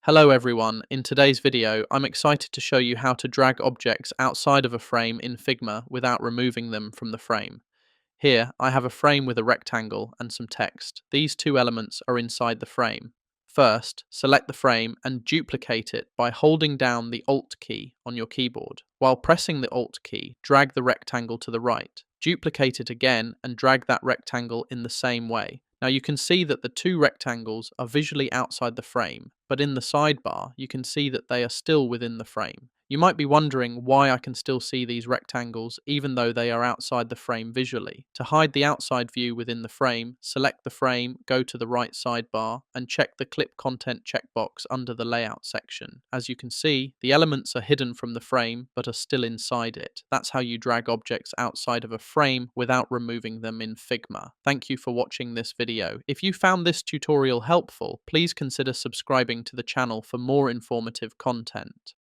Hello everyone, in today's video I'm excited to show you how to drag objects outside of a frame in Figma without removing them from the frame. Here I have a frame with a rectangle and some text. These two elements are inside the frame. First, select the frame and duplicate it by holding down the Alt key on your keyboard. While pressing the Alt key, drag the rectangle to the right. Duplicate it again and drag that rectangle in the same way. Now you can see that the two rectangles are visually outside the frame, but in the sidebar you can see that they are still within the frame. You might be wondering why I can still see these rectangles even though they are outside the frame visually. To hide the outside view within the frame, select the frame, go to the right sidebar, and check the Clip Content checkbox under the Layout section. As you can see, the elements are hidden from the frame but are still inside it. That's how you drag objects outside of a frame without removing them in Figma. Thank you for watching this video. If you found this tutorial helpful, please consider subscribing to the channel for more informative content.